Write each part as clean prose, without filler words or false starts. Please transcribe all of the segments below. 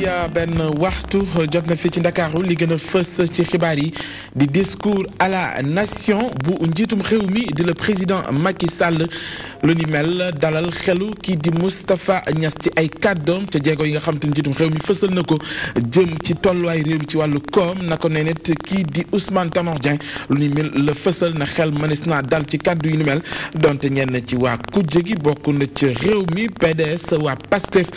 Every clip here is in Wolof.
benn waxtu jot na fi ci Ndakaaru li gën a fës ci xibaar yi di discours à la nation bu njiitum réew mi di le président Macky Sall lu ni mel dalal xelu kii di Moustapha Niasse ci ay kàddoom te jéego yi nga xam te njiitum réew mi fësal na ko jëm ci tolluwaay réew mi ci wàllu koom na ko nee net kii di Ousmane Tanor Dieng lu ni mel la fësal na xel mënees naa dal ci kàddu yu ni mel donte ñenn ci waa kujje gi bokk na ci réew mi PDS waa PASTEF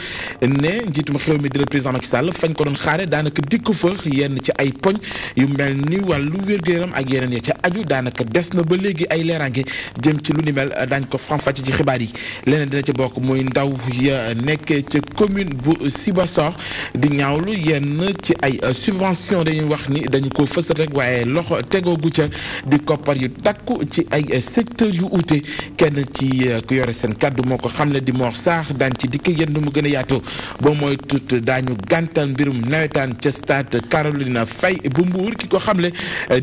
ne njiitum réew mi di le président Macky Sall fañ ko doon xaare daanaka dikku fa yenn ci ay poñ yu mel ni wàllu wér-gu-yaram ak yeneen ya ca aju daanaka des na ba léegi ay leeraange jëm ci lu ni mel daañ ko faram-fàcce ci xibaar yi leneen dina ci bokk muy ndaw ya nekkee ca commune bu Sibassor di ñaawlu yenn ci ay subvention dañuy wax ni dañu ko fësal rek waaye loxo tegoogu ca di koppar yu takku ci ay secteur yu uute kenn ci ku yore seen kàddu moo ko xamle di Mor Sarr daan ci dikk yenn mu gën a yaatoo ba mooy tut daañu gàntal mbirum nawetaan ca stade Caroline Faye bu Mbour ki ko xamle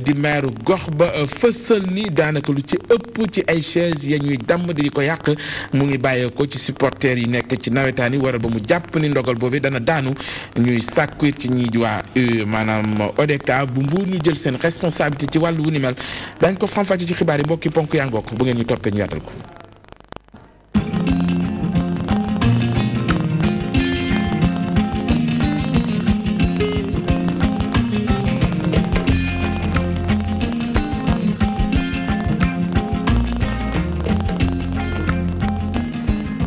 di maire gox ba fësal ni daanaka lu ci ëpp ci ay chaise ya ñuy damm di ko yàq mu ngi bàyyee ko ci supporters yi nekk ci nawetaan yi waral ba mu jàpp ni ndogal boobu dana daanu ñuy sàkku ci ñi waa maanaam ODK bu Mbour ñu jël seen responsabilité ci wàllu wu ni mel dañ ko faram-fàcce ci xibaar yi mbokki ponk yaa ngook bu ngeen ñu toppee ñu yaatal ko.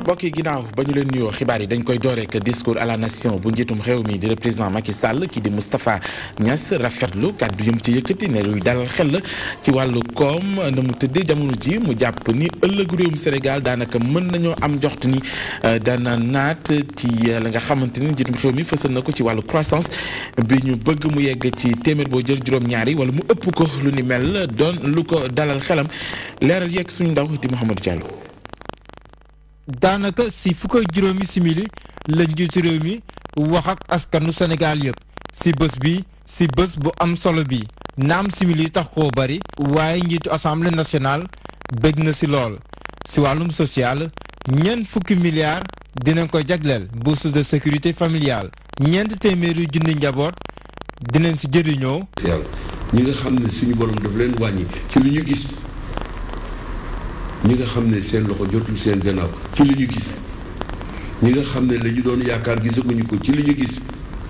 mbokk yi ginnaaw ba ñu leen nuyoo xibaar yi dañ koy door rek discours à la nation bu njiitum réew mi di le président Macky Sall kii di Moustapha Niasse rafetlu kàddu yëm ci yëkkati ne luy dalal xel la ci wàllu koom na mu tëddee jamono ji mu jàpp ni ëllëgu réewum Sénégal daanaka mën nañoo am joxt ni dana naat ci la nga xamante ni njiitum réew mi fësal na ko ci wàllu croissance bi ñu bëgg mu yegg ci téeméer boo jël juróom-ñaari wala mu ëpp ko lu ni mel doon lu ko dalal xelam leeral yeeg suñu ndaw di Mouhamadou Diallo. daanaka si fukk ak juróomi simili la njiitu réew mi wax ak askanu Sénégal yëpp si bés bi si bés bu am solo bi naam simili tax koo bari waaye njiitu assemblée nationale bëgg na si lool si wàllum social ñeent fukki milliards dinañ ko jagleel bourse de sécurité familiale ñeent téeméeri junni njaboot dinañ si jëriñoo. ñi nga xam ne suñu borom daf leen wàññi ci lu ñu gis. ñi nga xam ne seen loxo jotul seen gannaaw ci li ñu gis ñi nga xam ne la ñu doon yaakaar gisaguñu ko ci li ñu gis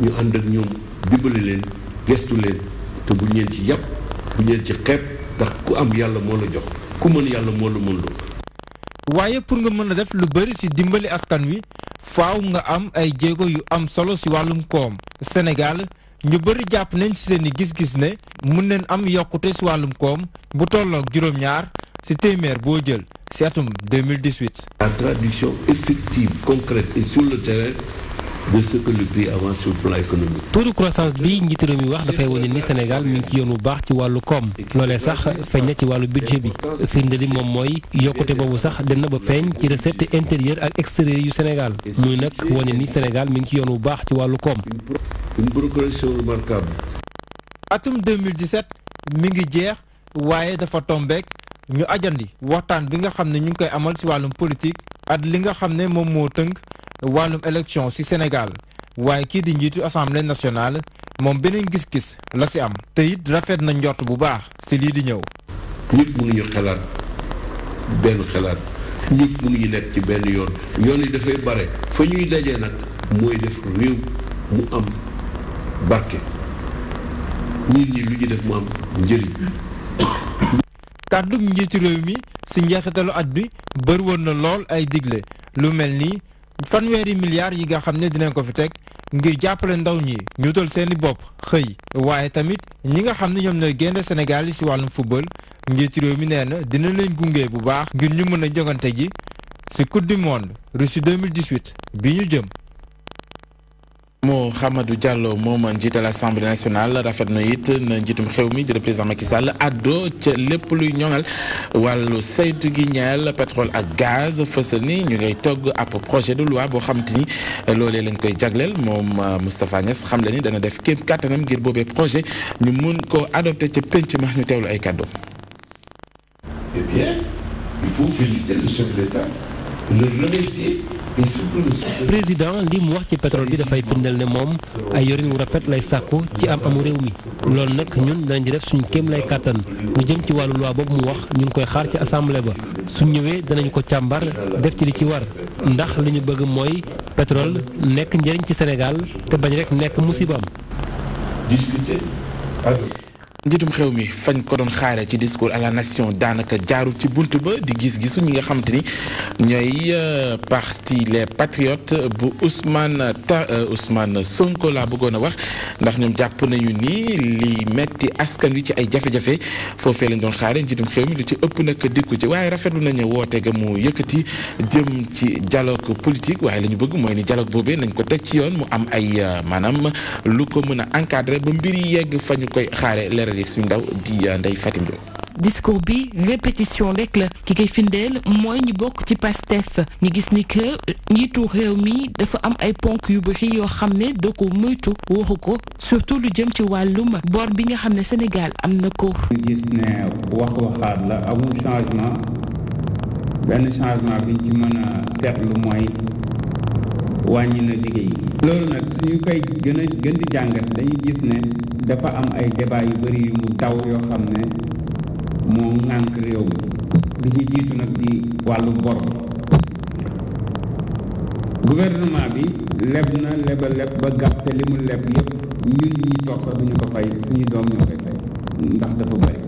ñu ànd ak ñoom dimbali leen gestu leen te bu ñeen ci yàpp bu ñeen ci xeeb ndax ku am yàlla moo la jox ku mën yàlla moo la mën loo. waaye pour nga mën a def lu bëri ci dimbali askan wi faaw nga am ay jéego yu am solo ci wàllum koom Sénégal ñu bëri jàpp nañ ci seeni gis-gis ne mun nañ am yokkute ci wàllum koom bu tolloog juróom-ñaar ci téeméer boo jël ci atum 2018. La traduction effective, concrète et sur le terrain de ce que le pays avance sur le plan économique. taux de croissance bi njiitu réew mi wax dafay wane ni Sénégal mi ngi ci yoon bu baax ci wàllu koom loolee sax feeñ na ci wàllu budget bi firnde li moom mooy yokkute boobu sax dem na ba feeñ ci recette intérieure ak extérieure yu Sénégal muy nag wane ni Sénégal mi ngi ci yoon bu baax ci wàllu koom. Une progression remarquable. atum 2017 mi ngi jeex waaye dafa tombeek ñu ajandi waxtaan bi nga xam ne ñu ngi koy amal ci wàllum politique at li nga xam ne moom moo tënk wàllum élection ci Sénégal waaye kii di njiitu assemblée nationale moom beneen gis-gis la ci am te it rafet na njort bu baax ci lii di ñëw. ñëpp mënuñu xalaat benn xalaat ñëpp mënuñu nekk ci benn yoon yoon yi dafay bare fa ñuy dajee nag mooy def réew mu am barke nit ñi lu ñu def mu am njëriñ. kàddum njiitu réew mi ci njeexitalu at bi bër woon na lool ay digle lu mel ni fanweeri milliards yi nga xam ne dinañ ko fi teg ngir jàppale ndaw ñi ñu utal seeni bopp xëy waaye tamit ñi nga xam ne ñoom ñooy génne Sénégal yi ci wàllum football njiitu réew mi nee na dina leen gunge bu baax ngir ñu mën a jogante ji ci coupe du monde Russie 2018 bi ñu jëm. Mouhamadou Diallo moom njiital assemblée nationale rafet na it na njiitum xew mi di le président Macky Sall addo ca lépp luy ñoŋal wàllu saytu gi ñeel pétrole ak gaz fësal ni ñu ngay togg ab projet de loi boo xam te ni loolee lañ koy jagleel moom Moustapha Niasse xam le ni dana def kéem kàttanam ngir boobee projet ñu mun koo adopté ca penc ma ñu teewlu ay kàddu. Eh bien, il faut féliciter le chef de l'État, le remercier président li mu wax ci pétrole bi dafay firndeel ne moom ay yorin wu rafet lay sàkku ci amu réew mi loolu nag ñun danañ ci def suñu kéem lay kàttan lu jëm ci wàllu loi boobu mu wax ñu ngi koy xaar ci assemblée ba suñ ñëwee danañ ko càmbar def ci li ci war ndax li ñu bëgg mooy pétrole nekk njëriñ ci Sénégal te bañ rek nekk musibaam. njiitum xew mi fañ ko doon xaare ci discours à la nation daanaka jaarul ci bunt ba di gis-gisu ñi nga xam te ni ñooy parti les patriotes bu Ousmane Sonko laa bëggoon a wax ndax ñoom jàpp nañu ni li metti askan wi ci ay jafe-jafe foofee lañ doon xaare njiitum xew mi lu ci ëpp nag dikku ci waaye rafetlu nañu woote ga mu yëkkati jëm ci dialogue politique waaye la ñu bëgg mooy ni dialogue boobee nañ ko teg ci yoon mu am ay maanaam lu ko mën a encadrer ba mbir yi yegg fa ñu koy xaare leeral suñu ndaw di Ndeye Fatim Lo. discours bi répétition rek la ki koy findeel mooy ñi bokk ci Pastef ñu gis ni que njiitu réew mi dafa am ay ponk yu bëri yoo xam ne doo ko moytu waxu ko surtout lu jëm ci wàllum bor bi nga xam ne Sénégal am na ko. ñu gis ne waxaat la amul changement benn changement bi ñu ci mën a seetlu mooy wàññi na liggéey. loolu nag suñu koy gën di jàngat dañuy gis ne dafa am ay débat yu bëri yu mu taw yoo xam ne moo ŋànk réew mi li ci jiitu nag di wàllu bor gouvernement bi leb na leb ba gàpp te li mu leb yépp ñun ñi toog sax duñu ko fay suñu doom ñoo koy fay ndax dafa bëri.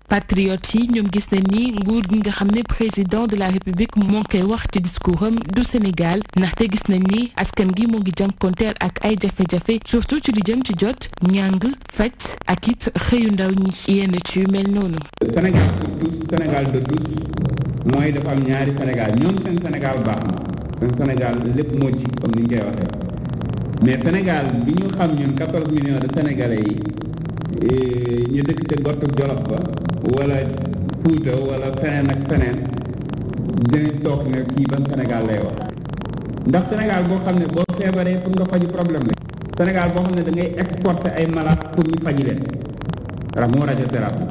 patriotes yi ñoom gis nañ ni nguur gi nga xam ne président de la république moo ngi koy wax ci discours am du Sénégal ndaxte gis nañ ni askan gi moo ngi jànkonteel ak ay jafe-jafe surtout ci li jëm ci jot ñàng faj ak it xëyu ndaw ñi yenn ci yu mel noonu. Sénégal pour tous Sénégal de tous mooy dafa am ñaari Sénégal ñoom seen Sénégal baax na seen Sénégal lépp moo ci comme ni ñu koy waxee mais Sénégal bi ñu xam ñun 14 millions de Sénégalais yi ñu dëkk ca gottu Jolof ba wala Fuuta wala feneen ak feneen dinañ toog ne kii ban Sénégal lay wax ndax Sénégal boo xam ne boo feebaree pour nga faju problème la Sénégal boo xam ne da ngay exporter ay malade pour ñu faji leen ndax moo radiothérapie.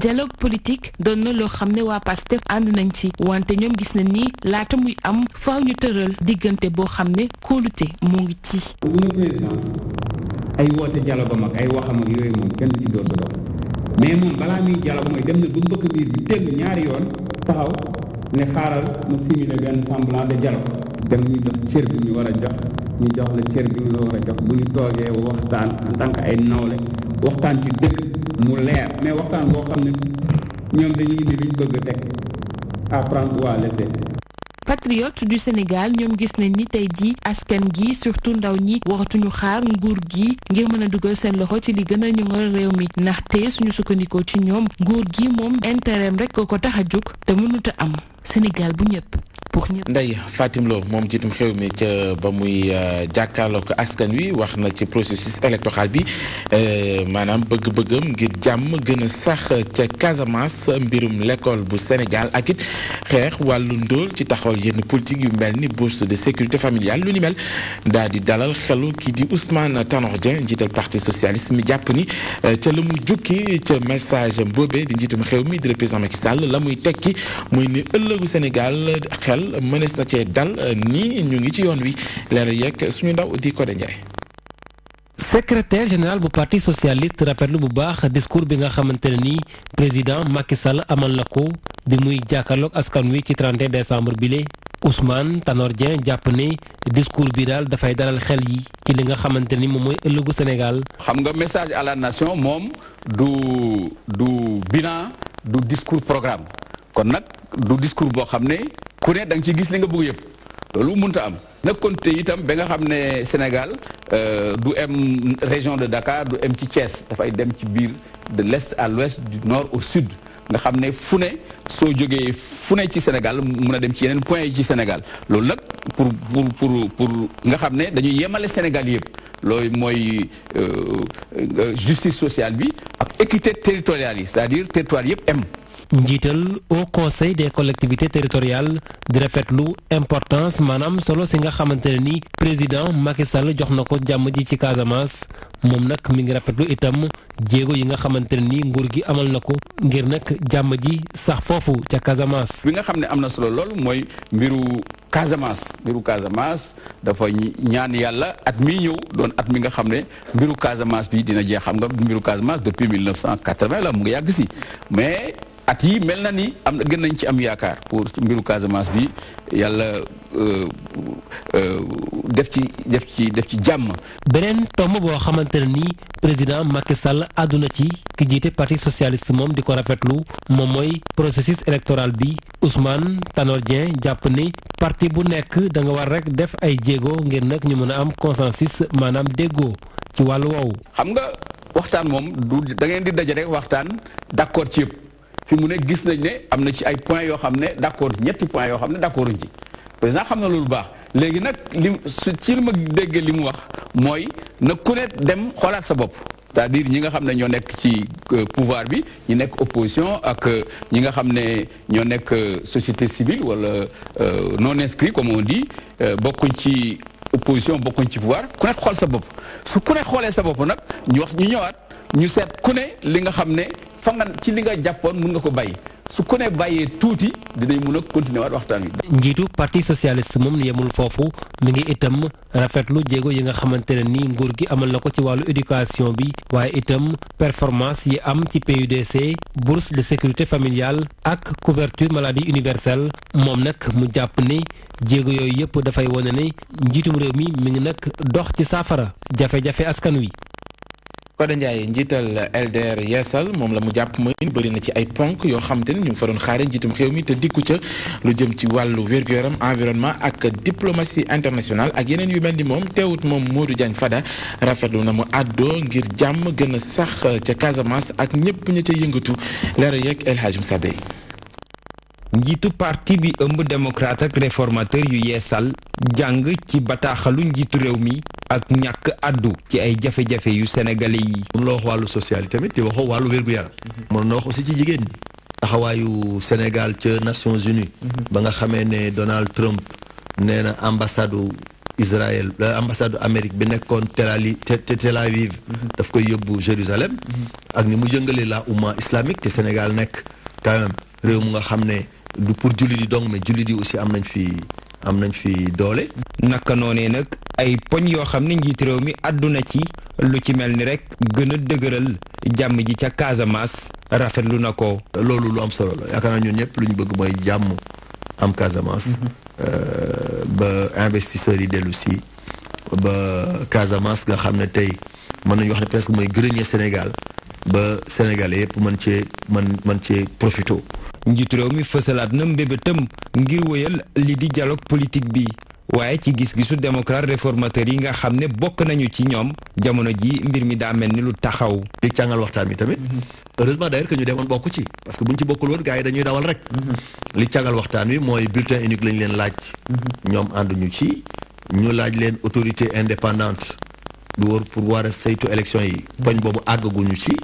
dialogue politique doon na loo xam ne waa Pastef ànd nañ ci wante ñoom gis nañ ni laata muy am faaw ñu tëral diggante boo xam ne kóolute moo ngi ci. bu nga président ay woote dialogue am ak ay waxam ak yooyu moom kenn du ci doon dox mais moom balaa muy dialogue mooy dem na bu mbëkk biir bi tëgg ñaari yoon taxaw ne xaaral ma simuler benn semblant de dialogue dem ñu jox cër bi ñu war a jox ñu jox la cër bi ñu la war a jox bu ñu toogee waxtaan en tant que ay nawle waxtaan ci dëgg mu leer mais waxtaan boo xam ne ñoom dañuy indi luñ bëgg a teg à prendre ou à laisser. patriote du Sénégal ñoom gis nañ ni tey jii askan gi surtout ndaw ñi waxatuñu xaar nguur gi ngir mën a dugal seen loxo ci li gën a ñoŋal réew mi ndaxte suñu sukkandikoo ci ñoom nguur gi moom intérêt rek ko tax a jóg te mënut a am Sénégal bu ñëpp. Ndeye Fatim Lo moom jiitum xew mi ca ba muy jàkkaarloo ko askan wi wax na ci processus électoral bi maanaam bëgg-bëggam ngir jàmm gën a sax ca Casamance mbirum l'école bu Sénégal ak it xeex wàllu ndóol ci taxawal yenn politique yu mel ni bourse de sécurité familiale lu ni mel daal di dalal xelu kii di Ousmane Tanor Dieng njiital parti socialiste mi jàpp ni ca la muy jukki ca message boobee di njiitum xew mi di président Macky Sall la muy tekki muy ni ëllëgu Sénégal xel mënees na cee dal nii ñu ngi ci yoon wi leeral yeeg suñu ndaw di Codé Ndiaye. secrétaire général bu parti socialiste rafetlu bu baax discours bi nga xamante ne ni président Macky Sall amal na ko bi muy jàkkaarloog askan wi ci 31 décembre bile Ousmane Tanor Dieng jàpp ne discours bi daal dafay dalal xel yi ci li nga xamante ni moom mooy ëllëgu Sénégal. xam nga message à la nation moom du bilan du discours programme kon nag du discours boo xam ne ku ne da nga ciy gis li nga bëgg yëpp loolu mënta am. nag konte itam ba nga xam ne Sénégal du em région de Dakar du em ci Thiès dafay dem ci biir de l'est à l'ouest du nord au sud nga xam ne fu ne soo jógee fu ne ci Sénégal mun a dem ci yeneen point yi ci Sénégal loolu nag pour nga xam ne dañuy yemale Sénégal yëpp loolu mooy justice sociale bi ak équité territoriale yi c'est-à-dire territoire yëpp em. njiital au conseil des collectivités territoriales di rafetlu importance maanaam solo si nga xamante ne ni président Macky Sall jox na ko jàmm ji ci Casamance moom nag mi ngi rafetlu itam jéego yi nga xamante ne ni nguur gi amal na ko ngir nag jàmm ji sax foofu ca Casamance. bi nga xam ne am na solo lool mooy mbiru Casamance dafa ñaan yàlla at mi ñëw doon at mi nga xam ne mbiru Casamance bi dina jeex. xam nga mbiru Casamance depuis 1980 la mu ngi yàgg si mais at yi mel na ni am gën nañ ci am yaakaar pour mbiru Casamance bi yàlla def ci jàmm. beneen tomb boo xamante ne ni président Macky Sall àdduna ci ki jiite parti socialiste moom di ko rafetlu moom mooy processus électoral bi Ousmane Tanor Dieng jàpp ni parti bu nekk da nga war rek def ay jéego ngir nag ñu mën a am consensus maanaam déggoo ci wàllu woowu. xam nga waxtaan moom du da ngeen di daje rek waxtaan d'accord ci yëpp fi mu ne gis nañ ne am na ci ay points yoo xam ne d'accord ñetti points yoo xam ne d'accorduñ ci président xam na loolu baax léegi nag ci li ma déggee li mu wax mooy na ku ne dem xoolaat sa bopp. c'est-à-dire ñi nga xam ne ñoo nekk ci pouvoir bi ñi nekk opposition ak ñi nga xam ne ñoo nekk société civile wala non inscrit comme on dit bokkuñ ci opposition bokkuñ ci pouvoir ku nekk xool sa bopp su ku ne xoolee sa bopp nag ñu ñëwaat ñu seet ku ne li nga xam ne fa nga ci li nga jàppoon mun nga ko bàyyi su ko ne bàyyee tuuti dinañ mun a continuer waat waxtaan wi. njiitu parti socialiste moom yemul foofu mi ngi itam rafetlu jéego yi nga xamante ne ni nguur gi amal na ko ci wàllu éducation bi waaye itam performance yi am ci PUDC bourse de sécurité familiale ak couverture maladie universelle moom nag mu jàpp ni jéego yooyu yëpp dafay wane ne njiitum réew mi ngi nag dox ci saafara jafe-jafe askan wi. Koda Ndiaye njiital LDR Yeesal moom la mu jàpp mooy bëri na ci ay ponk yoo xam te ne ñu ngi fa doon xaare njiitum réew mi te dikku ca lu jëm ci wàllu wér-gu-yaram environnement ak diplomatie internationale ak yeneen yu mel ni moom teewut moom Modou Diagne Fada rafetlu na mu àddoo ngir jàmm gën a sax ca Casamance ak ñëpp ña ca yëngatu leeral yeeg El Hadj Moussa Bey. njiitu parti bi ëmb démocrate ak réformateur yu yeesal jàng ci bataaxalu njiitu réew mi ak ñàkk addu ci ay jafe-jafe yu sénégalais yi. mun la wax wàllu social yi tamit di waxoo wàllu wér-gu-yaram. mën na wax aussi ci jigéen ñi. taxawaayu Sénégal ca Nations Unies. ba nga xamee ne Donald Trump nee na ambassade Israël ambassade Amérique bi nekkoon Tel Aviv. daf koy yóbbu Jérusalem. ak ni mu jëngalee la umma islamique te Sénégal nekk quand même réew mu nga xam ne du pour jullit yi dong mais jullit yi aussi am nañ fi doole. naka noonee nag ay poñ yoo xam ne njiit réew mi àdduna ci lu ci mel ni rek gën a dëgëral jàmm ji ca Casamance rafetlu na ko. loolu lu am solo la yaakaar naa ñun ñëpp lu ñu bëgg mooy jàmm am Casamance. ba investisseurs yi dellu si ba Casamance nga xam ne tey mën nañu wax ne presque mooy grenier Sénégal ba Sénégalais yëpp mën cee profito. njiitu réew mi fësalaat na mbébétam ngir wéyal li di dialogue politique bi waaye ci gis-gisu démocrate réformateur yi nga xam ne bokk nañu ci ñoom jamono ji mbir mi daa mel ni lu taxaw. li càngal waxtaan mi tamit. heureusement d'ailleurs que ñu demoon bokk ci parce que buñ ci bokkul woon gars yi dañuy dawal rek. li càngal waxtaan wi mooy bulletin unique lañ leen laaj. ñoom ànduñu ci ñu laaj leen autorité indépendante du wóor pour war a saytu élection yi. poñ boobu àggaguñu ci.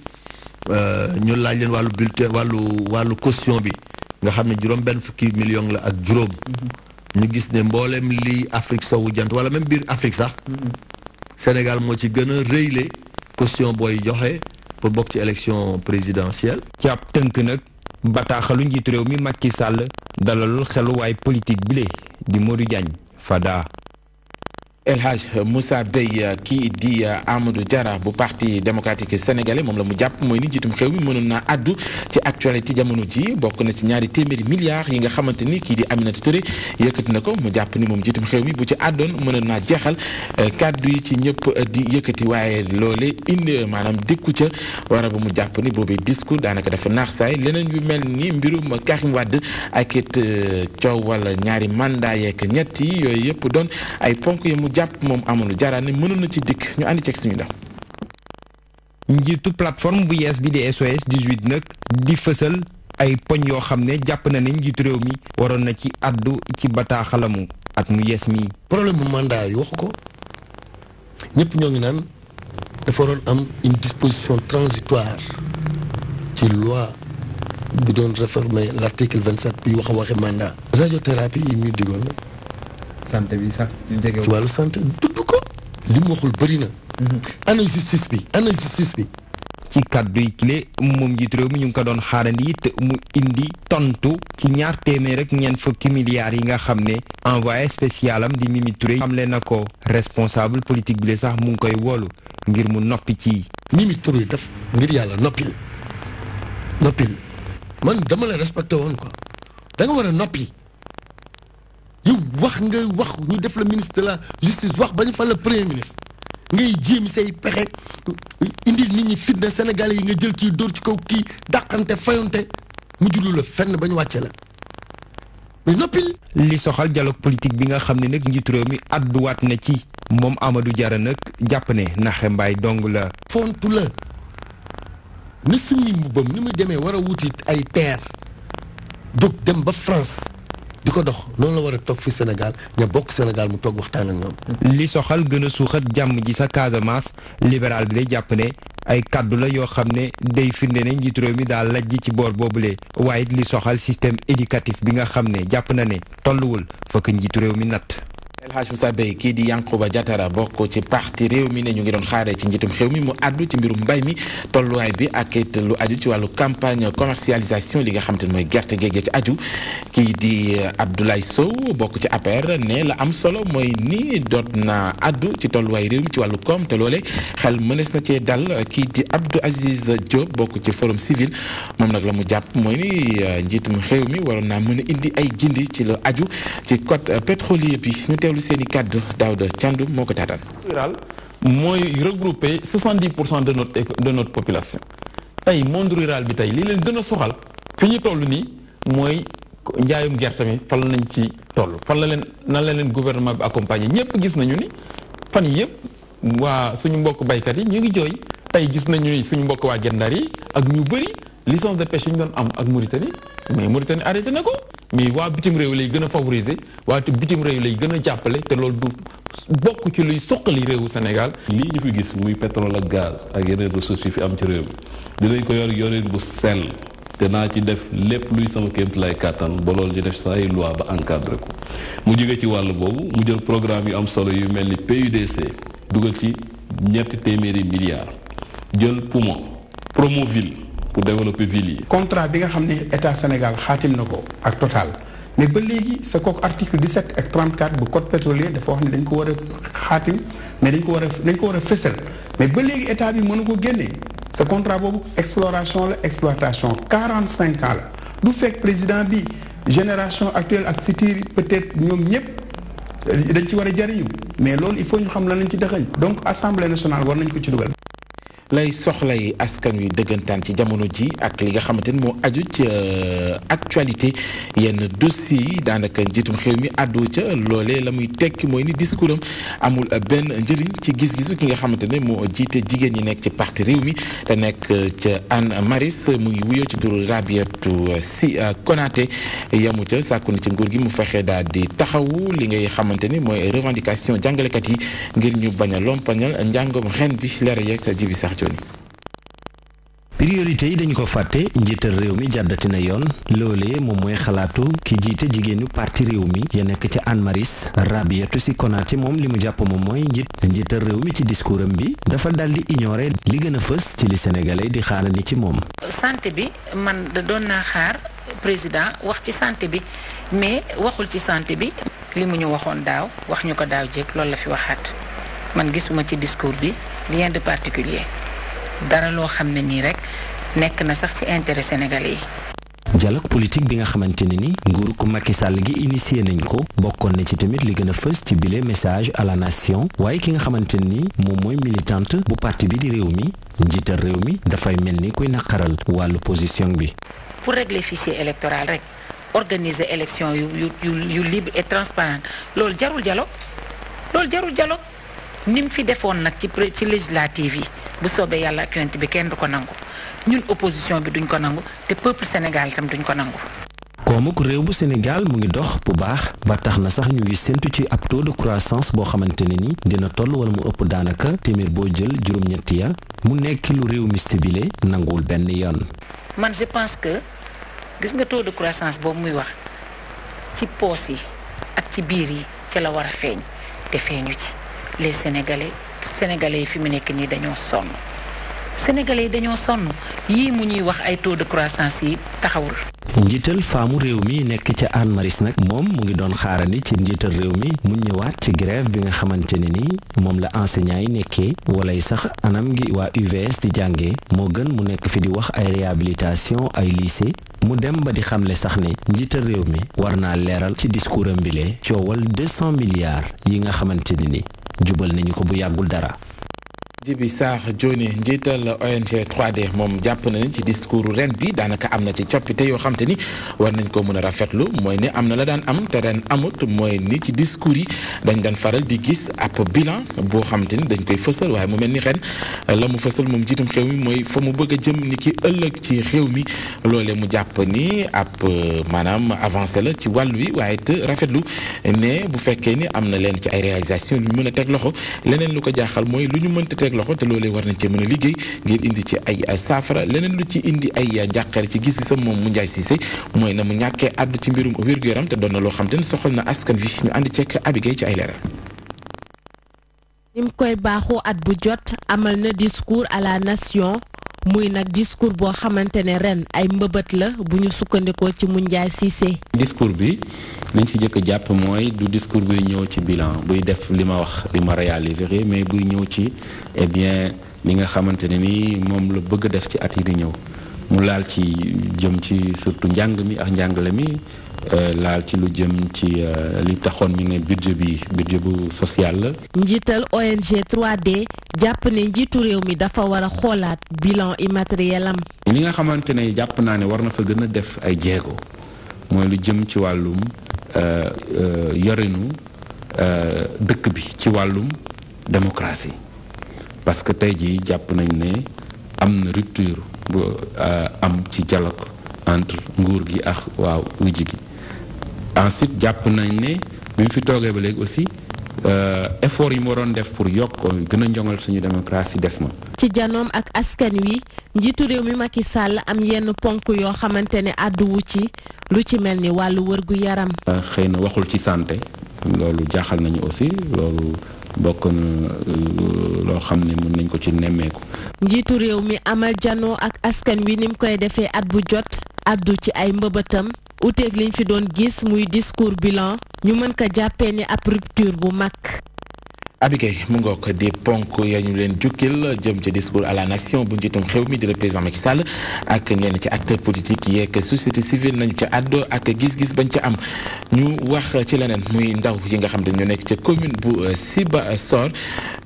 ñu laaj leen wàllu bulletin wàllu caution bi nga xam ne juróom-benn fukki million la ak juróom. ñu gis ne mboolem li Afrique sowu jant wala même biir Afrique sax. Sénégal moo ci gën a rëyle caution booy joxe pour bokk ci élection présidentielle. ci ab tënk nag bataaxalu njiitu réew mi Macky Sall dalalul xeluwaay politique bile di Modou Diagne Fada. El Hadj Moussa Bey kii di Amadou Diarra bu parti démocratique sénégalais moom la mu jàpp mooy ni njiitum xew mi mënoon naa addu ci actualité jamono ji bokk na ci ñaari téeméeri milliards yi nga xamante ni kii di Aminata Touré yëkkati na ko mu jàpp ni moom njiitum xew mi bu ci àddoon mënoon naa jeexal kàddu yi ci ñëpp di yëkkati waaye loole indi maanaam dikku ca wara ba mu jàpp ni boobee discours daanaka dafa naax saay leneen yu mel ni mbirum Karim Wade ak it coow wala ñaari mandat yeeg ñett yi yooyu yëpp doon ay ponk yu mu jàpp moom Amadou Diarra ne mënoon na ci dikk ñu àndi ceeg suñu ndaw. njiitu plateforme bu yees bi di SOS 18 nag di fësal ay poñ yoo xam ne jàpp na ne njiitu réew mi waroon na ci addu ci bataaxalamu at mu yees mi. problème bu mandat yi waxu ko ñëpp ñoo ngi naan dafa waroon am une disposition transitoire ci loi bi doon réformer l'article 27 bi wax a waxi mandat. radiothérapie yi ñu digoon na. santé bi sax ci wàllu santé tudd ko li mu waxul bëri na. ana justice bi. ci kàddu yi kile moom njiitu réew mi ñu ngi ko doon xaarandi it mu indi tontu ci 240 milliards yi nga xam ne envoyé spécial am di Mimi Touré xamle na ko responsable politique bi le sax mu ngi koy woolu ngir mu noppi ci. Mimi Touré def ngir yàlla noppil man dama la respecté woon quoi da nga war a noppi yow wax ñu def la ministre de la justice wax ba ñu fa la premier ministre ngay jéem say pexe indil nit ñi fitna Sénégalais yi nga jël kii dóor ci kaw kii dàqante fayonte mu jullu la fenn ba ñu wàcce la mais noppil. li soxal dialogue politique bi nga xam ne nag njiitu réew mi àdduwaat na ci moom Amadou Diarra nag jàpp ne naxe mbaay dong la. fontu la na suñu mbubbam ni muy demee war a wuti ay terre jóg dem ba France di ko dox noonu la war a toog fi Sénégal ña bokk Sénégal mu toog waxtaan ak ñoom. li soxal gën a suuxat jàmm ji sa Casamance libéral bi day jàpp ne ay kaddu la yoo xam ne day firnde ne njiitu réew mi daal lajj ci boor boobule waaye li soxal système éducatif bi nga xam ne jàpp na ne tolluwul fekk njiitu réew mi natt. El Hadj Moussa Bey kii di Yankhoba Diattara bokk ci parti réew mi ne ñu ngi doon xaaree ci njiitum xew mi mu àddu ci mbirum mbay mi tolluwaay bi ak it lu aju ci wàllu campagne commercialisation li nga xam te ne mooy gerte géej ci aju kii di Abdoulaye Sow bokk ci APR ne la am solo mooy ni doot na àddu ci tolluwaay réew mi ci wàllu koom te loole xel mënees na cee dal kii di Abdou Aziz Diop bokk ci forum civil moom nag la mu jàpp mooy ni njiitum xew mi waroon naa mën a indi ay gindi ci lu aju ci code pétrolier bi ñu teewlu seeni kàddu Daouda Thiandoum moo ko taataan. rural mooy regrouper 70% de notre population tey monde rural bi tey li leen gën a soxal fi ñu toll nii mooy njaayum gerte mi fan lañ ci toll fan la leen nan la leen gouvernement bi accompagner ñëpp gis nañu ni fan yi yëpp waa suñu mbokk baykat yi ñu ngi jooy tey gis nañu ni suñu mbokk waa Gendar yi ak ñu bëri licence de pêche yi ñu doon am ak Mauritanie mais Mauritanie arrêté na ko mais waa bitim réew lay gën a favoriser waa te bitim réew lay gën a jàppale te loolu du bokk ci luy soqali réewu Sénégal. lii ñu fi gis muy pétrole ak gaz ak yeneen ressources yi fi am ci réew mi dinañ ko yoreen bu sell te naa ci def lépp luy sama kémt lay kàttan ba loolu di def sa ay loi ba encadré ko mu jóge ci wàll boobu mu jël programme yu am solo yu mel ni PUDC dugal ci 200 milliards jël Promoville pour développer ville yi. contrat bi nga xam ne état Sénégal xaatim na ko ak Total mais ba léegi sa kooku article 17 ak 34 bu code pétrolier dafa wax ne dañ ko war a xaatim mais dañ ko war a fësal mais ba léegi état bi mënu ko génnee sa contrat boobu exploration la exploitation 45 ans la du fekk président bi génération actuelle ak future peut-être ñoom ñëpp dañ ci war a jariñu mais loolu il faut ñu xam lan lañ ci dëxañ donc assemblée nationale war nañ ko ci dugal. lay soxla yi askan wi dëggantaan ci jamono ji ak li nga xamante ni moo aju ci actualité yenn dossiers yi daanaka njiitum xew mi àddu ca loolee la muy tekki mooy ni discours am amul benn njëriñ ci gis-gisu ki nga xamante ne moo jiite jigéen ñi nekk ci parti réew mi te nekk ca Anne Maris mu ngi wuyoo ci turu Rabiatou Sy Konaté yamu ca sàkku na ci nguur gi mu fexe daal di taxawu li ngay xamante ni mooy revendication jàngalekat yi ngir ñu bañ a lompañal njàngom ren bi leer yeeg jibi sax priorité yi dañu ko fàtte njiital réew mi jàddati na yoon loolee moom mooy xalaatu ki jiite jigéenu parti réew mi ya nekk ca Anne Maris Rabiatou Sy Konaté moom li mu jàpp moom mooy njiital réew mi ci discours am bi dafa daldi ignorer li gën a fës ci li sénégalais di xaarandi ci moom. santé bi man da doon naa xaar président wax ci santé bi mais waxul ci santé bi li mu ñu waxoon daaw wax ñu ko daaw jéeg loolu la fi waxaat man gisuma ci discours bi rien de particulier dara loo xam ne nii rek nekk na sax ci intérêt sénégalais yi. dialogue politique bi nga xamante ne ni nguur ku Macky Sall gi initié nañ ko bokkoon na ci tamit li gën a fës ci bile message à la nation waaye ki nga xamante ni moom mooy militante bu parti bi di réew mi njiital réew mi dafay mel ni kuy naqaral wàllu position bi. pour régler fichier électoral rek organiser élection yu libre et transparent loolu jarul dialogue ni mu fi defoon nag ci législative yi bu soobee yàlla ak yonent bi kenn du ko nangu ñun opposition bi duñ ko nangu te peuple Sénégal itam duñ ko nangu. koomuk réew bu Sénégal mu ngi dox bu baax ba tax na sax ñu ngi séntu ci ab taux de croissance boo xamante ne ni dina toll wala mu ëpp daanaka téeméer boo jël juróom-ñetti ya mu nekk lu réew mi stable nanguwul benn yoon. man je pense que gis nga taux de croissance boobu muy wax ci poos yi ak ci biir yi ci la war a feeñ te feeñu ci. les sénégalais yi fi mu nekk nii dañoo sonn sénégalais dañoo sonn yii mu ñuy wax ay taux de croissance yi taxawul. njiital faamu réew mi nekk ca Anne Maris nag moom mu ngi doon xaarandi ci njiital réew mi mu ñëwaat ci grève bi nga xamante ne ni moom la enseignants yi nekkee walay sax anam gi waa UVS di jàngee moo gën mu nekk fi di wax ay réhabilitation ay lycée mu dem ba di xamle sax ne njiital réew mi war naa leeral ci discours am bile coowal 200 milliards yi nga xamante ne ni jubal nañu ko bu yàggul dara. Djibi Sarr Dione njiital ONG 3D moom jàpp na ne ci discours ren bi daanaka am na ci coppite yoo xam te ni war nañ ko mën a rafetlu mooy ne am na la daan am te ren amut mooy ni ci discours yi dañ daan faral di gis ab bilan boo xam te ni dañ koy fësal waaye mu mel ni ren la mu fësal moom jiitum xew mi mooy fa mu bëgg a jëm ni ki ëllëg ci xew mi loolee mu jàpp ni ab maanaam avancé la ci wàll wi waaye te rafetlu ne bu fekkee ni am na leen ci ay réalisation lu ñu mën a teg loxo leneen lu ko jaaxal mooy lu ñu mënta teg loxo te loolee war nañ cee mën a liggéey ngir indi ci ay saafara leneen lu ci indi ay njàqare ci gis-gisam moom mu Ndiaye Cissé mooy na mu ñàkkee àddu ci mbirum wér-gu-yaram te doon na loo xam te ne soxal na askan wi ñu àndi ceek Abigay ci ay leeral. nim koy baaxoo at bu jot amal na discours à la nation muy nag discours boo xamante ne ren ay mbëbët la bu ñu sukkandikoo ci mu Ndiaye Cissé. discours bi liñ si jëkk jàpp mooy du discours buy ñëw ci bilan buy def li ma wax li ma réaliser mais buy ñëw ci eh bien li nga xamante ne ni moom la bëgg a def ci at yi di ñëw mu laal ci jëm ci surtout njàng mi ak njàngale mi laal ci lu jëm ci li taxoon ñu ne budget bu social la. njiital ONG 3D jàpp ne njiitu réew mi dafa war a xoolaat bilan immatériel am. li nga xamante ne jàpp naa ne war na fa gën a def ay jéego mooy lu jëm ci wàllum yorinu dëkk bi ci wàllum démocratie parce que tey jii jàpp nañ ne am na rupture bu am ci dialogue entre nguur gi ak waaw wujj gi ensuite jàpp nañ ne bi mu fi toogee ba léegi aussi effort yi mu waroon def pour yokk gën a njongal suñu démocratie des na. ci janoom ak askan wi njiitu réew mi Macky Sall am yenn ponk yoo xamante ne àdduwu ci lu ci mel ni wàllu wërgu yaram. xëy na waxul ci santé loolu jaaxal nañu aussi loolu bokk na loo xam ne mën nañ ko ci nemmeeku. njiitu réew mi amal janoo ak askan wi ni mu koy defee at bu jot addu ci ay mbëbëtam uteeg liñ fi doon gis muy discours bilan ñu mën ko jàppee ni ab rupture bu mag. Abigay mu ngoog di ponk ya ñu leen jukkil jëm ci discours à la nation bu njiitum xew mi di le président Macky Sall ak ñenn ci acteurs politiques yeeg société civile nañu ca àddoo ak gis-gis bañ ca am ñu wax ci leneen muy ndaw yi nga xam ne ñoo nekk ca commune bu Sibassor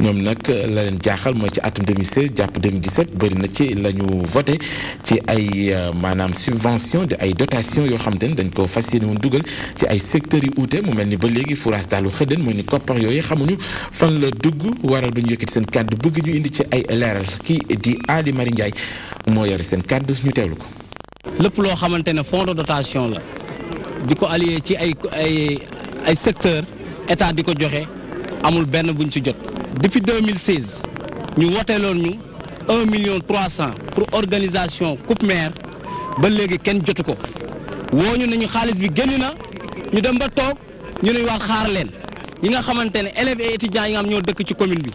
ñoom nag la leen jaaxal mooy ci atum 2016 jàpp 2017 bëri na ci la ñu voté ci ay maanaam subvention de ay dotation yoo xam ne dañ ko fas yéene woon dugal ci ay secteurs yu uute mu mel ni ba léegi fourage dalu xëdden mooy ni koppar yooyu xamuñu fan la dugg waral ba ñu yëkkati seen kàddu bëgg ñu indi ci ay leeral kii di Ali Mari Ndiaye moo yore seen kàddu ñu teewlu ko. lépp loo xamante ne fonds de dotation la di ko allié ci ay secteur état di ko joxe amul benn buñ ci jot. depuis 2016 ñu woteeloon ñu 1 million 300 pour organisation coupe maire ba léegi kenn jotu ko wooñu nañu xaalis bi génn na ñu dem ba toog ñu ne waat xaar leen. ñi nga xamante ne élèves et étudiants yi nga xam ñoo dëkk ci commune bi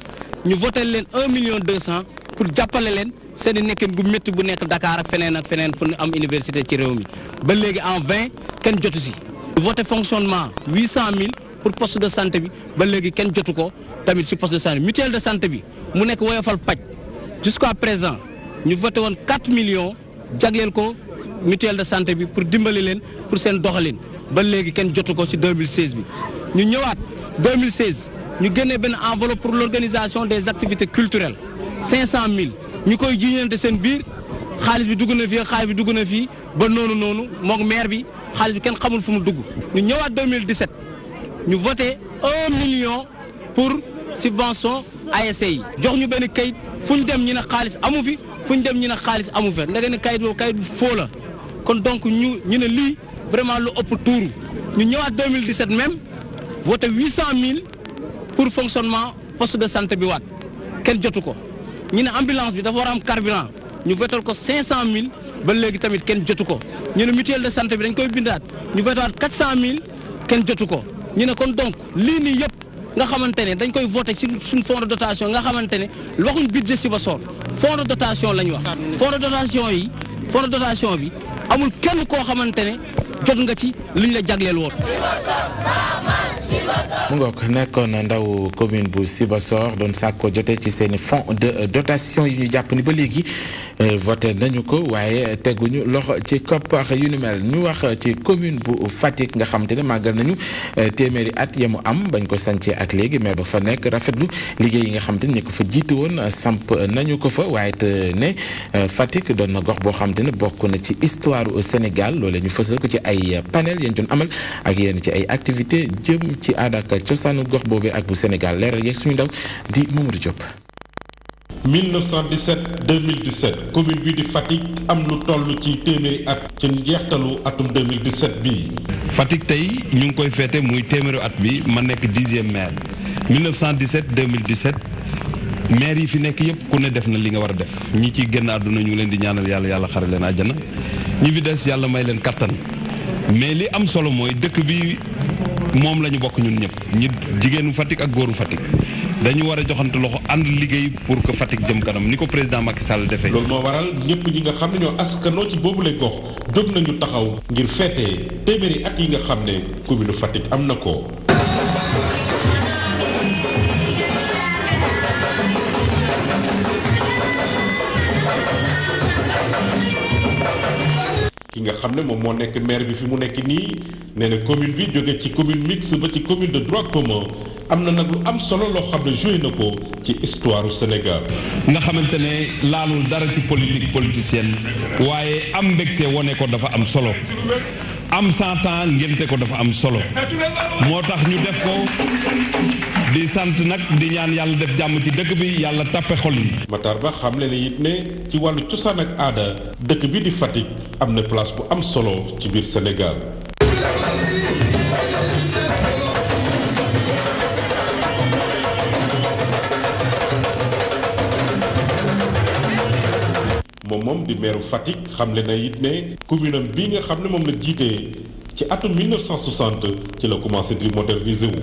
ñu voté leen 1 million 200 pour jàppale leen seen i nekkin gu métti bu nekk Dakar ak feneen fu ñu am université ci réew mi ba léegi en 20 kenn jotu si. ñu voté fonctionnement 800 000 pour poste de santé bi ba léegi kenn jotu ko tamit si poste de santé mutuelle de santé bi mu nekk woyofal paj jusqu'à présent ñu voté woon 4 millions jagleel ko mutuelle de santé bi pour dimbali leen pour seen doxalin ba léegi kenn jotu ko ci 2016 bi. ñu ñëwaat 2016 ñu génnee benn enveloppe pour l'organisation des activités culturelles 500 000 ñu koy jiñante seen biir xaalis bi dugg na fii xaalis bi dugg na fii ba noonu moog maire bi xaalis bi kenn xamul fu mu dugg. ñu ñëwaat 2017 ñu voté 1 million pour subvention ASC yi jox ñu benn kayit fu ñu dem ñu ne xaalis amu fi fu ñu dem ñu ne xaalis amu fi ndege ne kayit boobu kayit bu faux la kon donc ñu ne lii vraiment lu ëpp tuuru ñu ñëwaat 2017 même. voté 800 000 pour fonctionnement poste de santé bi waat kenn jotu ko ñu ne ambulance bi dafa war a am carburant ñu voté ko 500 000 ba léegi tamit kenn jotu ko ñu ne mutuelle de santé bi dañ koy bindaat ñu voté waat 400 000 kenn jotu ko ñu ne kon donc lii nii yëpp nga xamante ne dañ koy voté ci suñ fonds de dotation nga xamante ne waxuñ budget Sibassor fonds de dotation lañ wax fonds de dotation bi amul kenn koo xamante ne jot nga ci liñ la jagleel woon. mu ngoog nekkoon ndaw commune bu Sibassor doon sàkko jotee ci seeni fonds de dotation yi ñu jàpp ni ba léegi voté nañu ko waaye teguñu loxo ci koppar yu ni mel. ñu wax ci commune bu Fatick nga xam te ne màggal nañu téeméeri at ya mu am bañ ko sancee ak léegi mais ba fa nekk rafetlu liggéey yi nga xam te ne ñi ko fa jiitu woon samp nañu ko fa waaye te ne Fatick doon na gox boo xam te ne bokk na ci histoire au Sénégal loolee ñu fësal ko ci ay panel yañ doon amal ak yenn ci ay activité jëm ci aada ak cosaanu gox boobee ak bu Sénégal leeral yeeg suñu ndaw di Mamadou Diop. 1917 2017 commune bi di Fatick am lu toll ci téeméeri at ci njeextalu atum 2017 bii. Fatick tey ñu ngi koy féete muy téeméeri at bi ma nekk 10e maire 1917 2017 maire yi fi nekk yëpp ku ne def na li nga war a def ñi ci génn àdduna ñu ngi leen di ñaanal yàlla xare leen àjjana ñi fi des yàlla may leen kattan mais li am solo mooy dëkk bi moom la ñu bokk ñun ñëpp ñi jigéenu Fatick ak góoru Fatick. dañu war a joxante loxo ànd liggéey pour que Fatick jëm kanam ni ko président Macky Sall defee. loolu moo waral ñëpp ñi nga xam ne ñoo askanoo ci boobule gox jóg nañu taxaw ngir feete téeméeri at yi nga xam ne commune Fatick am na ko. ki nga xam ne moom moo nekk maire bi fi mu nekk nii nee na commune bi jóge ci commune mixte ba ci commune de droit commun. am na nag lu am solo loo xam ne joué na ko ci histoire Sénégal. nga xamante ne laalul dara ci politique politicienne waaye am mbégte wone ko dafa am solo am 100 ans ngénte ko dafa am solo moo tax ñu def ko di sant nag di ñaan yàlla def jàmm ci dëkk bi yàlla tappe xol yi. Matar Ba xam le ne it ne ci wàllu cosaan ak aada dëkk bi di Fatick am na place bu am solo ci biir Sénégal. moom di meeru Fatick xamle na it ne commune am bii nga xam ne moom la jiitee ci atum 1960 ci la commencé di moderniser wu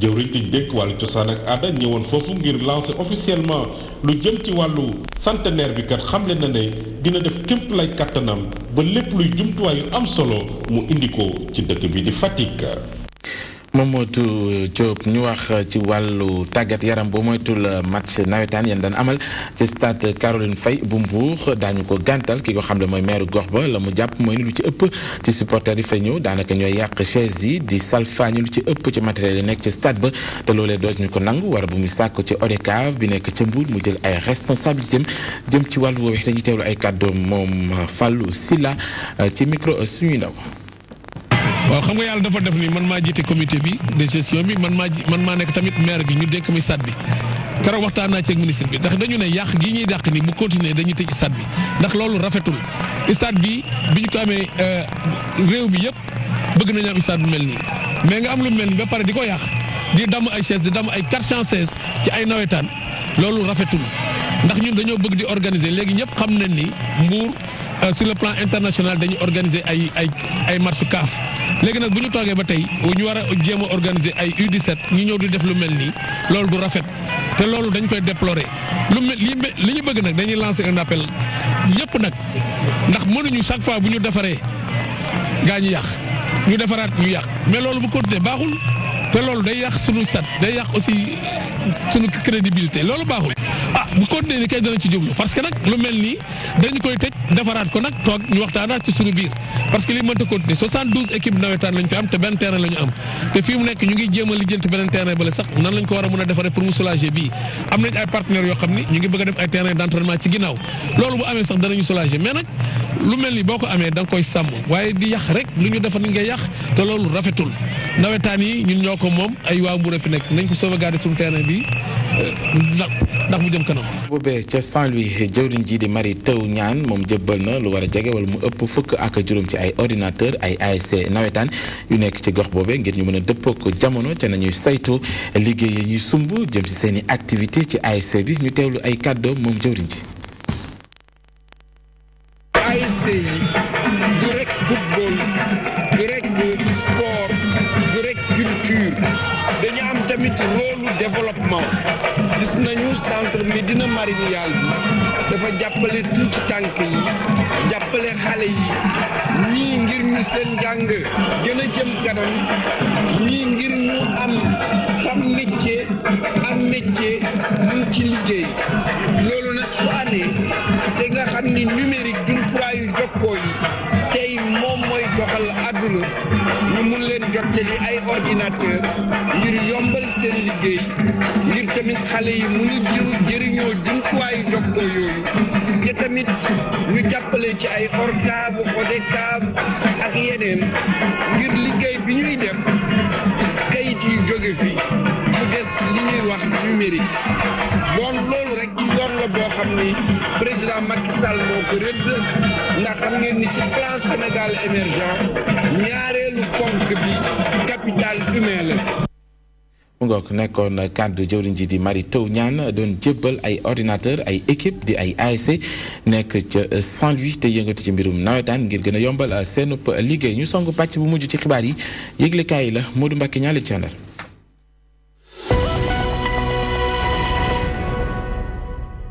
jëwriñ di dénk wàllu cosaan ak aada ñëwoon foofu ngir lancer officiellement lu jëm ci wàllu centenaire bi kat xamle na ne dina def képp lay kattanam ba lépp luy jumtuwaay yu am solo mu indi ko ci dëkk bi di Fatick. Mamadou Diop ñu wax ci wàllu tàggat yaram boo moytul match nawetaan yéen daan amal ci stade Caroline Faye bu Mbour daañu ko gàntal ki ko xam ne mooy maire gox ba la mu jàpp mooy ni lu ci ëpp ci supporters yi fay ñëw daanaka ñooy yàq chaise yi di salfaañu lu ci ëpp ci matériel yi nekk ci stade ba te loolee doot ñu ko nangu war bu muy sàkk ci ODCAV bi nekk ca Mbour mu jël ay responsabilités jëm ci wàllu woowu dañuy teewlu ay kàddoom moom Fallou Silla ci micro suñuy ndaw. waaw xam nga yàlla dafa def ni man maa jiite comité bi de gestion bi man maa nekk tamit maire bi ñu dénk mi stade bi keroog waxtaan naa ci ak ministre bi ndax dañu ne yàq gi ñuy dàq ni bu continuer dañuy tëj stade bi ndax loolu rafetul stade bi bi ñu ko amee réew mi yëpp bëgg nañu am stade bu mel nii mais nga am lu mel ni ba pare di ko yàq di damm ay chaise di damm ay 416 ci ay nawetaan loolu rafetul ndax ñun dañoo bëgg di organiser léegi ñëpp xam nañ ni Mbour sur le plan international dañuy organiser ay match CAF léegi nag bu ñu toogee ba tey ñu war a jéem a organiser ay U17 ñu ñëw di def lu mel nii loolu du rafet te loolu dañ koy déplorer lu mel li ñu bëgg nag dañuy lancer un appel ñëpp nag ndax mënuñu chaque fois bu ñu defaree gaa ñu yàq ñu defaraat ñu yàq mais loolu bu continuer baaxul te loolu day yàq sunu stade day yàq aussi sunu crédibilité loolu baaxul. bu continuer ni kay dana ci jublu parce que nag lu mel nii dañu koy tëj defaraat ko nag toog ñu waxtaanaat ci suñu biir parce que li mënta continuer 72 équipes nawetaan lañu fi am te benn terrain la ñu am te fii mu nekk ñu ngi jéem a lijjanti beneen terrain bale sax nan lañ ko war a mën a defaree pour mu soulager bii am nañ ay partenaires yoo xam ni ñu ngi bëgg a def ay terrain d'entraînement ci ginnaaw loolu bu amee sax danañu soulager mais nag lu mel ni boo ko amee da nga koy sàmm waaye di yàq rek lu ñu defar ni ngay yàq te loolu rafetul nawetaan yi ñun ñoo ko moom ay waa Mbour fi nekk nañ ko sauvegarder suñu terrain bi ndax mu jëm kanam. boobee ca Saint-Louis jëwriñ ji di Marie Teuw Niane moom jëbbal na lu war a jege wala mu ëpp fukk ak juróom ci ay ordinateur ay ASC nawetaan yu nekk ci gox boobee ngir ñu mën a dëppoo ko jamono ca nañuy saytu liggéey yi ñuy sumb jëm ci seen i activité ci ASC bi ñu teewlu ay kàddoom moom jëwriñ ji. ASC yi du rek football du rek sport du rek culture dañu am tamit rôle développement gis nañu centre Médina Marignal bi dafa jàppale tuuti tànk yi jàppale xale yi ñii ngir ñu seen njàng gën a jëm kanam ñii ngir ñu am xam métier am métier mun ci liggéey loolu nag su amee te nga xam ni numérique jumtuwaayu jokkoo yi tey moom mooy doxal àdduna ñu mun leen jottali ay ordinateur ngir yombal seen liggéey ngir tamit xale yi mun a jëriñoo jumtuwaayu jokkoo yooyu te tamit ñu jàppale ci ay ORCAV ODCAV ak yeneen ngir liggéey bi ñuy def kayit yu jóge fi mu des li ñuy wax numérique bon loolu rek ci yoon la boo xam ni président Macky Sall moo ko rëdd ndax xam ngeen ni ci plan Sénégal émergent ñaareelu ponk bi capital humain la. mu ngoog nekkoon kàddu jëwriñ ji di Mary Teuw Niane doon jébbal ay ordinateur ay équipe di ay ASC nekk ca Saint-Louis te yëngatu ci mbirum nawetaan ngir gën a yombal seenub liggéey ñu song pàcc bu mujj ci xibaar yi yëglekaay yi la Modou Mbacké ñaali càndar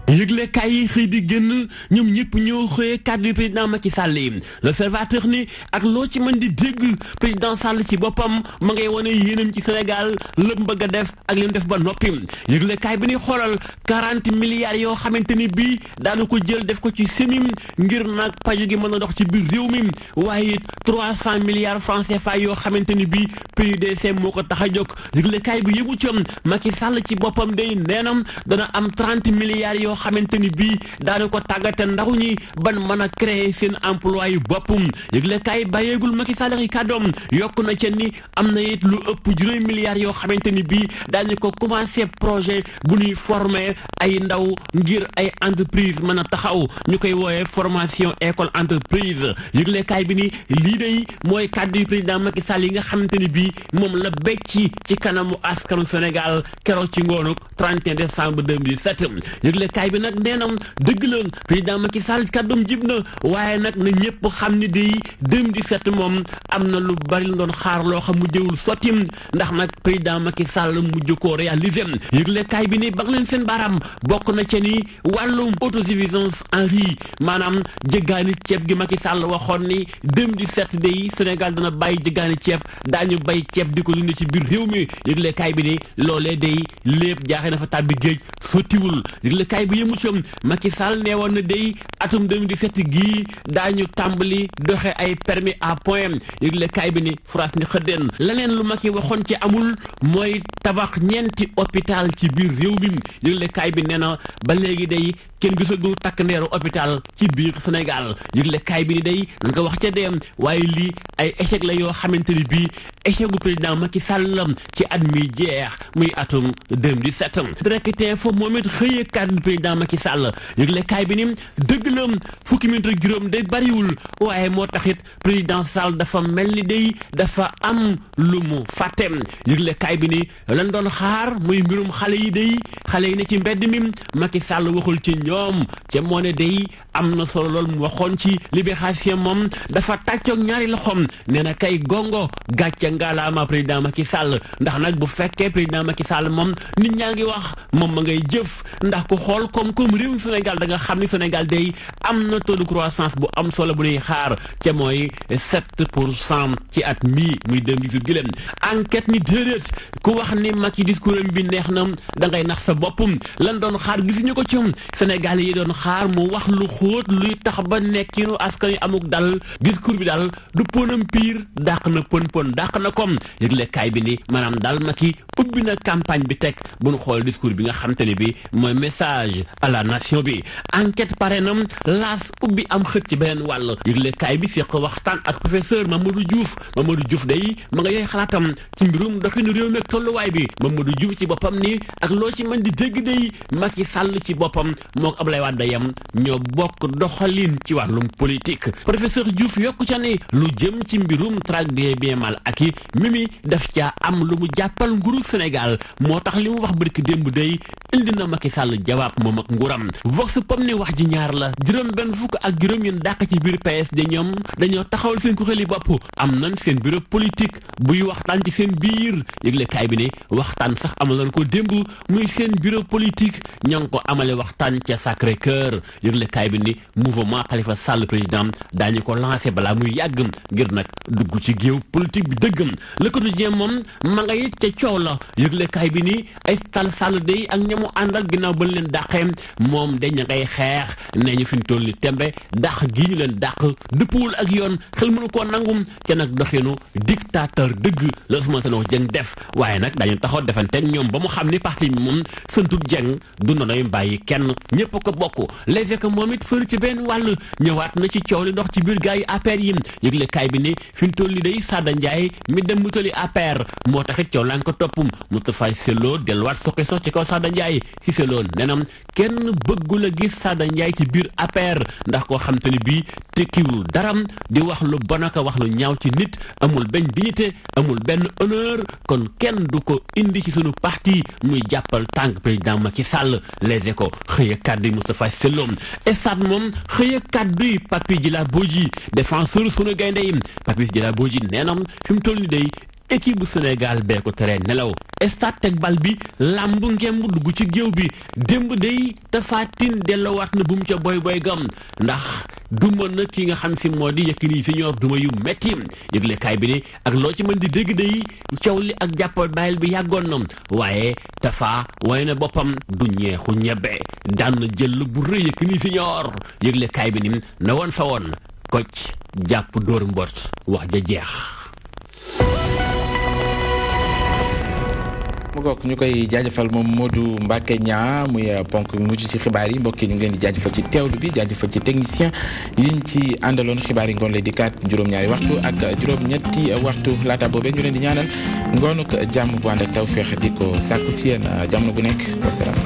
yëglekaay yi xëy di génn ñoom ñëpp ñoo xëyee kàddu président Macky Sall yi l'observateur ni ak loo ci mën di dégg président Sall ci boppam ma ngay wane yéenam ci Sénégal lépp bëgg a def ak li mu def ba noppi yëglekaay bi ni xoolal 40 milliards yoo xamante ni bii daanu ko jël def ko ci semim ngir nag paju gi mën a dox ci biir réew mi waaye it 300 milliards francs CFA yoo xamante ni bii PUDC moo ko tax a jóg yëglekaay bi yëmu ci Macky Sall ci boppam day neenam dana am 30 milliards yoo xamante ni bii daana ko tàggate ndaw ñi ban mën a créer seen emploi yu boppum yëglekaay bàyyeegul Macky Sall yi kàddoom yokk na ca ni am na it lu ëpp 10 milliards yoo xamante ni bii daañu ko commencé projet bu ñuy former ay ndaw ngir ay entreprise mën a taxaw ñu koy wooyee formation école entreprise yëglekaay bi ni lii day mooy kàddu yu président Macky Sall yi nga xamante ni bii moom la becci ci kanamu askanu Sénégal keroog ci ngoonuk 31 décembre 2017 yëglekaay bi nag neenam dëgg la président Macky Sall kàddoom jib na waaye nag na ñëpp xam ni di 2017 moom am na lu bari la doon xaar loo xam mu jëwul sotti ndax nag président Macky Sall mujj koo réaliser yëglekaay bi ni ba leen seen baaraam bokk na ca ni wàllum autosuffisance en riz maanaam jëggaani ceeb gi Macky Sall waxoon ni 2017 day Sénégal dana bàyyi jëggaani ceeb daañu bay ceeb di ko dund ci biir réew mi yëglekaay bi ni loolee day lépp jaaxee na fa tàbbi géej sottiwul yëglekaay bi yëmu ci Macky Sall nee woon na day atum 2017 gii daañu tàmbali doxe ay permis à point yëglekaay bi ni France ni xëddeen leneen lu Macky waxoon ci amul mooy tabax ñeenti hôpital ci biir réew mi yëglekaay bi nee na ba léegi day kenn gisagul takk ndeeru hôpital ci biir Sénégal yëglekaay bi ni day nan ko wax ca dem waaye lii ay échec la yoo xamante ni bii échec gu président Macky Sall ci at mi jeex muy atum 2017 Direct Info moom it xëyee kàddu président Macky Sall yëglekaay bi ni dëgg la fukki minute ak juróom day bariwul waaye moo taxit président Sall dafa mel ni day dafa am lu mu fàtte yëglekaay bi ni lan doon xaar muy mbirum xale yi day xale yi ne ci mbedd mi Macky Sall waxul ci ñoom ca moo ne day am na solo lool mu waxoon ci libération moom dafa tàccoog ñaari loxoom nee na kay gongo gàcce ngaalaama président Macky Sall ndax nag bu fekkee président Macky Sall moom nit ñaa ngi wax moom ma ngay jëf ndax ku xool koom-koom réewum Sénégal da nga xam ni Sénégal day am na taux de croissance bu am solo bu ñuy xaar ca mooy 7% ci at mii muy 2018 gi leen enquête ni déedéet ku wax ni Macky discours bi neex na da ngay nax sa boppum lan doon xaar gisuñu ko ci Sénégal yi doon xaar mu wax lu xóot luy tax ba nekkinu askan wi amuk dal discours bi daal du ponam piir dàq na pon dàq na kom yëglekaay bi ni maanaam daal Macky ubbi na campagne bi teg bu ñu xool discours bi nga xam te ne bi mooy message à la nation bi enquête pare na laas ubbi am xët ci beneen wàll yëglekaay bi séq waxtaan ak professeur Mamadou Diouf day ma nga yooy xalaatam ci mbirum doxinu réew mi ak tolluwaay bi Mamadou Diouf ci boppam ni ak loo ci mën di dégg day Macky Sall ci boppam moo ko Abdoulaye Wade yam ñoo bokk doxalin ci wàllum politique professeur Diouf yokku ca ni lu jëm ci mbirum traque des biens mal acquis Mimi daf caa am lu mu jàppal nguuru Sénégal moo tax li mu wax barki démb day indi na Macky Sall jawaab moom ak nguuram vox pop ne wax ji ñaar la juróom benn fukk ak juróom ñun dàq ci biir PSD ñoom dañoo taxawal seen kuréeli bopp am nañ seen bureau politique buy waxtaan ci seen biir yëglekaay bi ne waxtaan sax amaloon ko démb muy seen bureau politique ña ngi ko amale waxtaan ca Sacré-Cœur yëglekaay bi ni mouvement Khalifa Sall président daañu ko lancé balaa muy yàgg ngir nag dugg ci géew politique bi dëggam Le Quotidien moom ma nga it ca coow la yëglekaay bi ni ay Sall day ak ñamu àndal ginnaaw ba leen dàqee moom dañ ngay xeex nee ñu fi ñu toll ni tembe dàq gii ñu leen dàq dëppwul ak yoon xel mënu koo nangum te nag doxinu dictateur dëgg la Ousmane Tanor Dieng def waaye nag dañu taxaw defanteeg ñoom ba mu xam ni parti bi moom sëntut Dieng du nonoy bàyyi kenn ñëpp ko bokk Les Échos moom it fër ci benn wàll ñëwaat na ci coow li dox ci biir gars yi APR yi yëgle kaay bi ni fi ñu toll ni day Sada Ndiaye mi dem mu toli APR moo taxit coow laa ngi ko topp Moustapha Cissé Lo delluwaat soqi sox ci kaw Sada Ndiaye Cissé Lo nenam kenn bëggul a gis Sada Ndiaye ci biir APR ndax koo xam te ni bii tekkiwul daram di wax lu bon ak wax lu ñaaw ci nit amul benn dignité amul benn honneur kon kenn du ko indi ci sunu parti muy jàppal tànk président Macky Sall Les Échos xëy a kàddu yi Moustapha Cissé Lo Stades moom xëy a kàddu yi Papis Djila Bodji défenseur sunu gaynde yi Papis Djila Bodji neenam fi mu toll ni day équipe bu Sénégal bee ko tere nelaw Stade teg bal bi làmb ngemb dugg ci géew bi démb day Tapha Tine dellowaat na bu mu ca boy boy gam ndax duma na ki nga xam si moo di Yékini Senior duma yu metti yëglekaay bi ne ak loo ci mën di dégg day coow li ak jàppal bàyyil bi yàggoon na waaye Tapha waaye na boppam du ñeexu ñebe daan na jël bu rëy Yékini Senior yëglekaay bi ni na woon fa woon koc jàpp dóor mbot wax ja jeex. mu goog ñu koy jaajëfal moom Modou Mbacké Niang muy ponk mujj ci xibaar yi mbokk yi ñu ngi leen di jaajëfal ci teewlu bi jaajëfal ci technicien yiñ ci àndaloon xibaar yi ngoon lay dikkaat juróom-ñaari waxtu ak juróom-ñetti waxtu laata boobee ñu leen di ñaanal ngoonuk jàmm bu ànd ak tawféex di ko sàkku ci yéen jamono bu nekk wasalaam.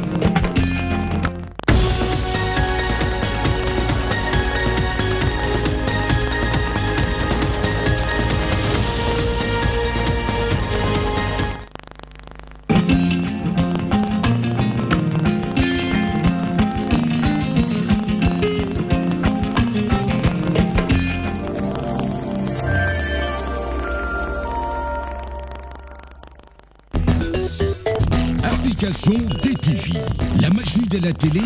DTV, la magie de la télé.